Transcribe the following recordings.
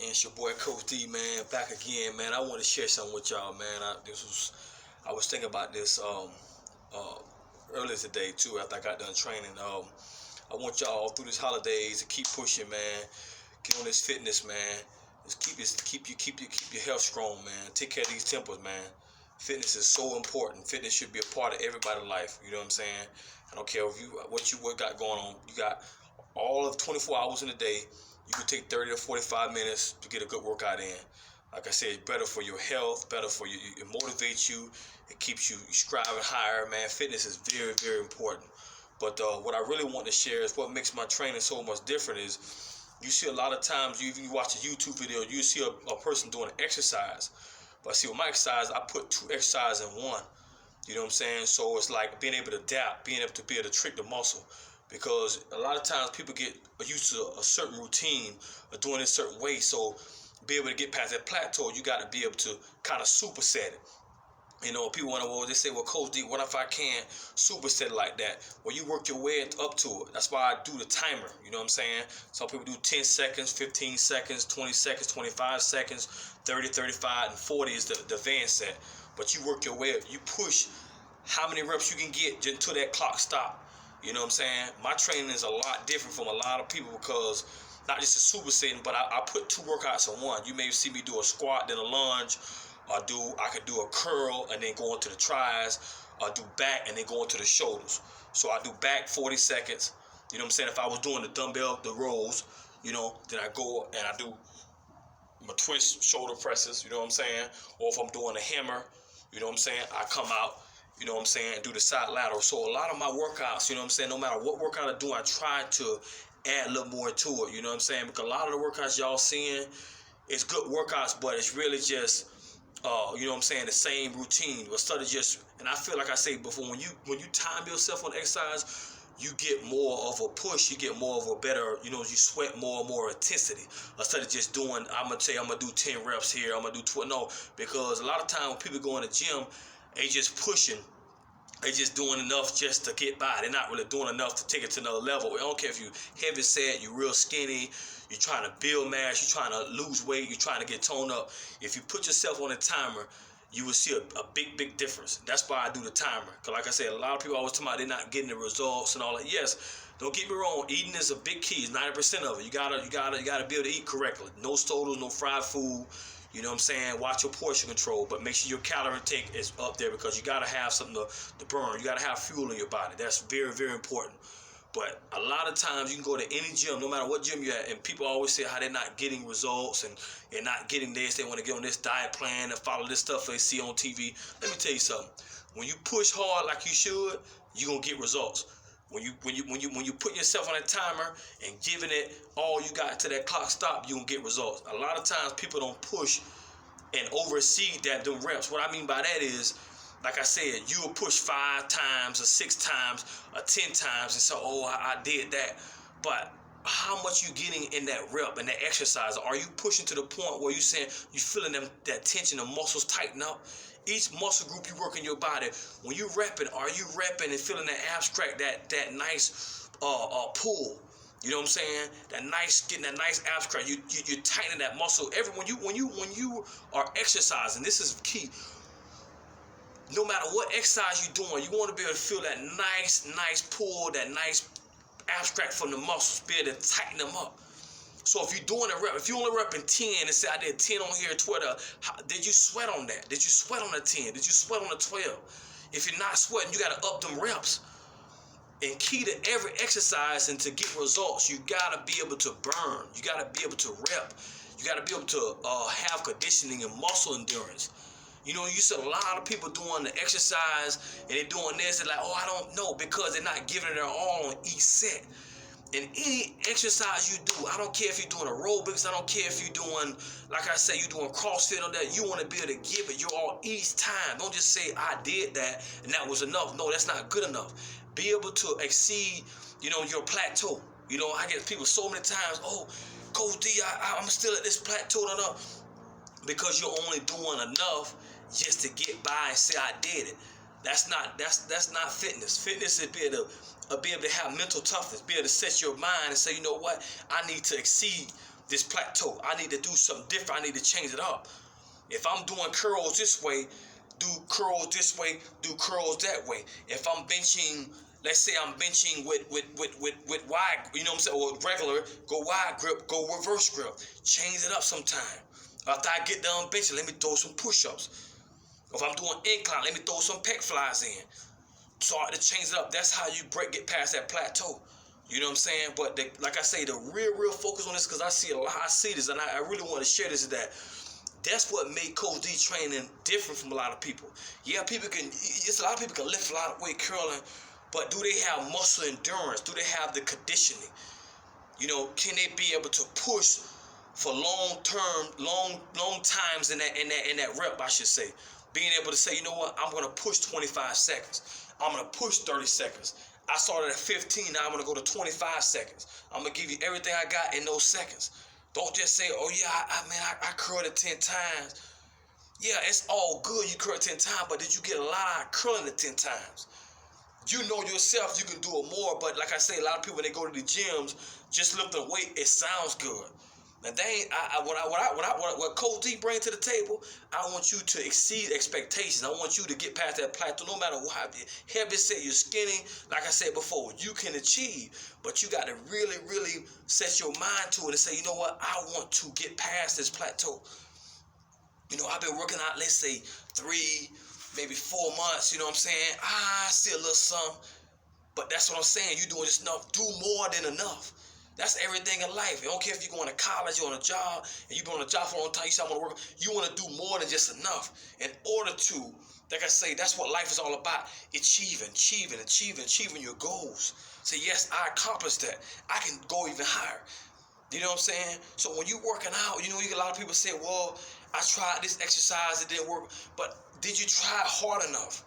It's your boy Coach D, man, back again, man. I want to share something with y'all, man. I was thinking about this uh, earlier today too. After I got done training, I want y'all through these holidays to keep pushing, man. Get on this fitness, man. Just keep your health strong, man. Take care of these temples, man. Fitness is so important. Fitness should be a part of everybody's life. You know what I'm saying? I don't care if what got going on. You got all of 24 hours in a day. You can take 30 to 45 minutes to get a good workout in. Like I said, it's better for your health, better for you. It motivates you. It keeps you striving higher, man. Fitness is very, very important. But what I really want to share is what makes my training so much different is you see a lot of times, you watch a YouTube video, you see a person doing an exercise. But see, with my exercise, I put two exercises in one. You know what I'm saying? So it's like being able to adapt, being able to trick the muscle. Because a lot of times people get used to a certain routine of doing it a certain way. So be able to get past that plateau, you got to be able to kind of superset it. You know, people want to, well, they say, well, Coach D, what if I can't superset it like that? Well, you work your way up to it. That's why I do the timer. You know what I'm saying? Some people do 10 seconds, 15 seconds, 20 seconds, 25 seconds, 30, 35, and 40 is the advanced set. But you work your way up. You push how many reps you can get until that clock stop. You know what I'm saying? My training is a lot different from a lot of people because not just a supersetting, but I put two workouts in one. You may see me do a squat, then a lunge, or I could do a curl and then go into the tries, or do back and then go into the shoulders. So I do back 40 seconds. You know what I'm saying? If I was doing the dumbbell, the rows, you know, then I go and I do my twist shoulder presses, you know what I'm saying? Or if I'm doing a hammer, you know what I'm saying? I come out, you know what I'm saying, and do the side lateral. So a lot of my workouts, you know what I'm saying, no matter what workout I do, I try to add a little more to it, you know what I'm saying? Because a lot of the workouts y'all seeing, it's good workouts, but it's really just, you know what I'm saying, the same routine. Instead of just, and I feel like I say before, when you time yourself on exercise, you get more of a push, you get more of a better, you know, you sweat more and more intensity. Instead of just doing, I'm going to do 10 reps here, I'm going to do 12. No, because a lot of times when people go in the gym, they just pushing. They just doing enough just to get by. They're not really doing enough to take it to another level. I don't care if you heavy set, you real skinny, you're trying to build mass, you're trying to lose weight, you're trying to get toned up. If you put yourself on a timer, you will see a big difference. That's why I do the timer. Because like I said, a lot of people always talk about they're not getting the results and all that. Yes, don't get me wrong, eating is a big key. It's 90% of it. You gotta be able to eat correctly. No sodas, no fried food. You know what I'm saying? Watch your portion control, but make sure your calorie intake is up there because you got to have something to burn. You got to have fuel in your body. That's very, very important. But a lot of times you can go to any gym, no matter what gym you're at, and people always say how they're not getting results and they're not getting this. They want to get on this diet plan and follow this stuff they see on TV. Let me tell you something. When you push hard like you should, you're going to get results. When you put yourself on a timer and giving it all you got to that clock stop, you gonna get results. A lot of times people don't push and oversee them reps. What I mean by that is, like I said, you will push 5 times or 6 times or 10 times and say, oh, I did that. But how much you getting in that rep and that exercise? Are you pushing to the point where you saying you feeling that tension, the muscles tighten up? Each muscle group you work in your body, when you repping, are you repping and feeling that abstract, that nice pull? You know what I'm saying? Getting that nice abstract. You tightening that muscle. When you are exercising, this is key. No matter what exercise you're doing, you want to be able to feel that nice pull, that nice abstract from the muscles, be able to tighten them up. So if you're doing a rep, if you only repping 10 and say I did 10 on here, 12, did you sweat on that? Did you sweat on the 10? Did you sweat on the 12? If you're not sweating, you got to up them reps. And key to every exercise and to get results, you got to be able to burn. You got to be able to rep. You got to be able to have conditioning and muscle endurance. You know, you see a lot of people doing the exercise and they're doing this. They're like, oh, I don't know, because they're not giving it their all on each set. In any exercise you do, I don't care if you're doing aerobics, I don't care if you're doing, like I say, you're doing CrossFit or that, you want to be able to give it your all each time. Don't just say, I did that and that was enough. No, that's not good enough. Be able to exceed, you know, your plateau. You know, I get people so many times, oh, Coach D, I'm still at this plateau enough. Because you're only doing enough just to get by and say, I did it. That's not fitness. Fitness is be able to have mental toughness, be able to set your mind and say, you know what, I need to exceed this plateau. I need to do something different. I need to change it up. If I'm doing curls this way, do curls this way, do curls that way. If I'm benching, let's say I'm benching with wide, you know what I'm saying, or regular, go wide grip, go reverse grip. Change it up sometime. After I get done benching, let me throw some push-ups. If I'm doing incline, let me throw some pec flies in. Start to change it up. That's how you get past that plateau. You know what I'm saying? But like I say, the real focus on this, because I see this, and I really want to share this, is that that's what made Coach D training different from a lot of people. Yeah, a lot of people can lift a lot of weight curling, but do they have muscle endurance? Do they have the conditioning? You know, can they be able to push for long times in that rep, I should say? Being able to say, you know what, I'm gonna push 25 seconds. I'm gonna push 30 seconds. I started at 15, now I'm gonna go to 25 seconds. I'm gonna give you everything I got in those seconds. Don't just say, oh yeah, I curled it 10 times. Yeah, it's all good, you curled 10 times, but did you get a lot out of curling it 10 times? You know yourself, you can do it more, but like I say, a lot of people, when they go to the gyms, just lifting weight, it sounds good. And what Coach D brings to the table, I want you to exceed expectations. I want you to get past that plateau. No matter how heavy set, you're skinny, like I said before, you can achieve. But you got to really, really set your mind to it and say, you know what, I want to get past this plateau. You know, I've been working out, let's say 3, maybe 4 months, you know what I'm saying? I see a little something. But that's what I'm saying. You're doing just enough. Do more than enough. That's everything in life. I don't care if you're going to college, you're on a job, and you've been on a job for a long time, you say, I want to work. You want to do more than just enough. In order to, like I say, that's what life is all about. Achieving your goals. Say, yes, I accomplished that. I can go even higher. You know what I'm saying? So when you're working out, you know, you get a lot of people say, well, I tried this exercise, it didn't work. But did you try hard enough?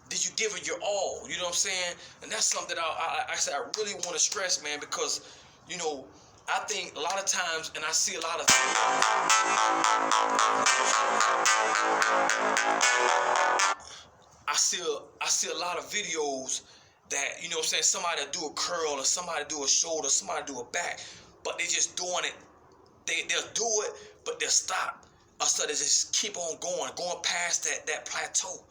Did you give it your all? You know what I'm saying? And that's something that I really want to stress, man, because, you know, I think a lot of times, and I see a lot of I see a lot of videos that, you know what I'm saying, somebody do a curl or somebody do a shoulder, somebody do a back, but they just doing it. They'll do it, but they'll stop. Or so they just keep on going past that plateau.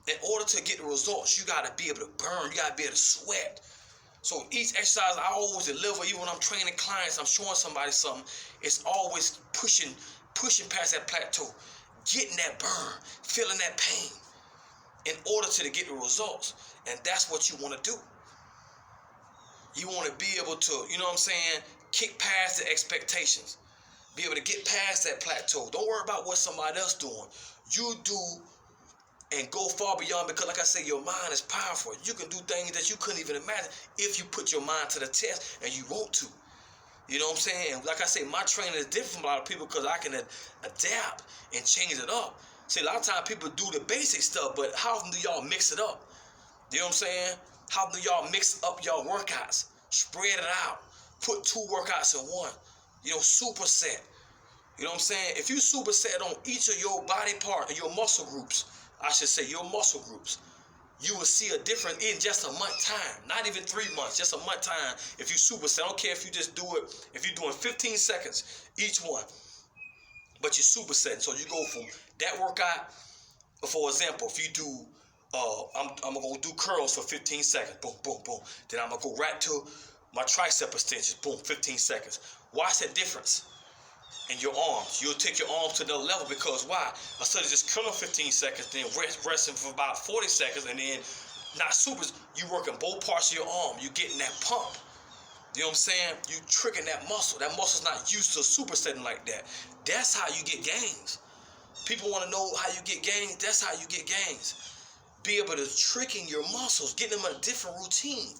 In order to get the results, you got to be able to burn. You got to be able to sweat. So each exercise I always deliver, even when I'm training clients, I'm showing somebody something, it's always pushing past that plateau, getting that burn, feeling that pain in order to get the results. And that's what you want to do. You want to be able to, you know what I'm saying, kick past the expectations. Be able to get past that plateau. Don't worry about what somebody else doing. You do and go far beyond, because like I say, your mind is powerful. You can do things that you couldn't even imagine if you put your mind to the test and you want to. You know what I'm saying? Like I say, my training is different from a lot of people because I can adapt and change it up. See, a lot of times people do the basic stuff, but how often do y'all mix it up? You know what I'm saying? How do y'all mix up y'all workouts? Spread it out. Put 2 workouts in one. You know, superset. You know what I'm saying? If you superset on each of your body part and your muscle groups, I should say your muscle groups, you will see a difference in just a month time. Not even 3 months, just a month time. If you superset, I don't care if you just do it, if you're doing 15 seconds each one, but you're supersetting. So you go from that workout, for example, if you do, I'm going to do curls for 15 seconds, boom, boom, boom. Then I'm going to go right to my tricep extensions, boom, 15 seconds. Watch that difference. In your arms, you'll take your arms to another level, because why? Instead of just curling 15 seconds, then resting for about 40 seconds, and then not super, you working both parts of your arm. You getting that pump. You know what I'm saying? You tricking that muscle. That muscle's not used to supersetting like that. That's how you get gains. People want to know how you get gains. That's how you get gains. Be able to tricking your muscles, getting them in a different routine.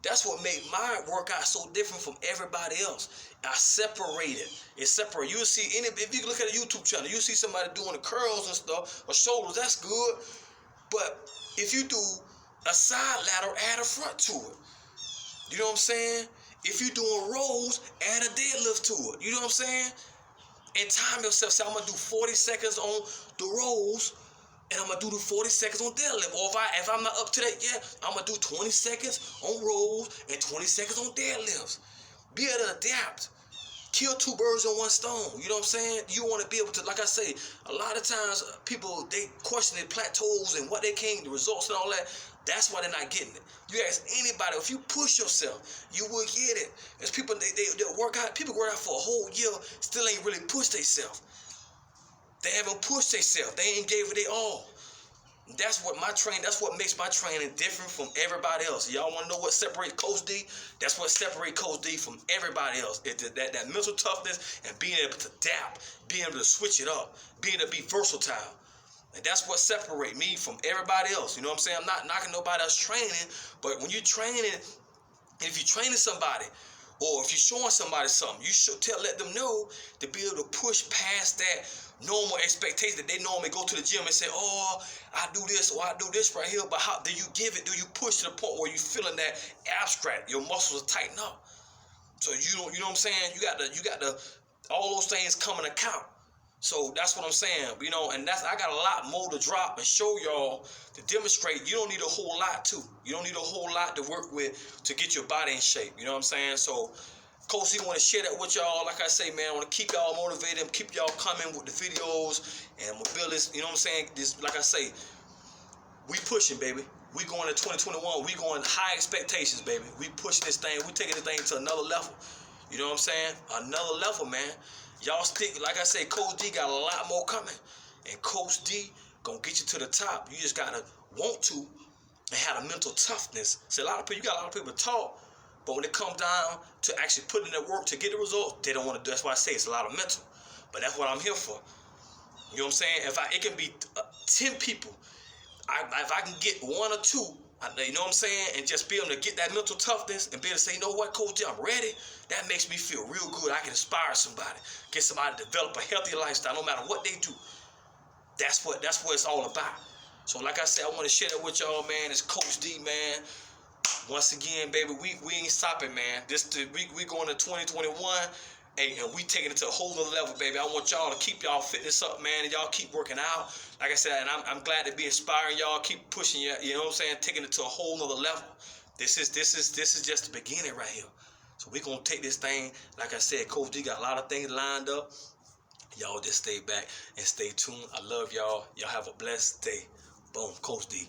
That's what made my workout so different from everybody else. I separate it. It's separate. You'll see if you look at a YouTube channel, you see somebody doing the curls and stuff, or shoulders, that's good. But if you do a side lateral, add a front to it. You know what I'm saying? If you're doing rows, add a deadlift to it. You know what I'm saying? And time yourself. Say, I'm going to do 40 seconds on the rows, and I'm going to do the 40 seconds on deadlift. Or if I'm not up to that yet, I'm going to do 20 seconds on rows and 20 seconds on deadlifts. Be able to adapt. kill two birds in one stone. You know what I'm saying? You want to be able to, like I say, a lot of times people, they question their plateaus and what they came, the results and all that. That's why they're not getting it. You ask anybody, if you push yourself, you will get it. There's people, they'll work out, people work out for a whole year, still ain't really pushed themselves. They haven't pushed themselves. They ain't gave it their all. That's what makes my training different from everybody else. Y'all want to know what separates Coach D? That's what separates Coach D from everybody else. It's that mental toughness and being able to adapt, being able to switch it up, being able to be versatile. And that's what separates me from everybody else. You know what I'm saying? I'm not knocking nobody else training, but when you're training, if you're training somebody, or if you're showing somebody something, you should let them know to be able to push past that normal expectation that they normally go to the gym and say, oh, I do this or I do this right here. But how do you give it? Do you push to the point where you're feeling that abstract? Your muscles tighten up. So you know what I'm saying? You got to all those things come in account. So that's what I'm saying, you know, and I got a lot more to drop and show y'all to demonstrate. You don't need a whole lot too. You don't need a whole lot to work with to get your body in shape. You know what I'm saying? So, Coach C want to share that with y'all. Like I say, man, I want to keep y'all motivated, keep y'all coming with the videos and mobility. You know what I'm saying? This, like I say, we pushing, baby. We going to 2021. We going high expectations, baby. We pushing this thing. We taking this thing to another level. You know what I'm saying? Another level, man. Y'all stick, like I say, Coach D got a lot more coming. And Coach D gonna get you to the top. You just gotta want to and have a mental toughness. See, you got a lot of people talk, but when it comes down to actually putting in the work to get the results, they don't want to do. That's why I say it's a lot of mental. But that's what I'm here for. You know what I'm saying? It can be 10 people. If I can get one or two, you know what I'm saying, and just be able to get that mental toughness and be able to say, you know what, Coach D, I'm ready. That makes me feel real good. I can inspire somebody, get somebody to develop a healthy lifestyle, no matter what they do. That's what it's all about. So, like I said, I want to share that with y'all, man. It's Coach D, man. Once again, baby, we ain't stopping, man. We going to 2021. And we taking it to a whole other level, baby. I want y'all to keep y'all fitness up, man, and y'all keep working out. Like I said, and I'm glad to be inspiring y'all. Keep pushing you. You know what I'm saying? Taking it to a whole other level. This is just the beginning right here. So we gonna take this thing. Like I said, Coach D got a lot of things lined up. Y'all just stay back and stay tuned. I love y'all. Y'all have a blessed day. Boom, Coach D.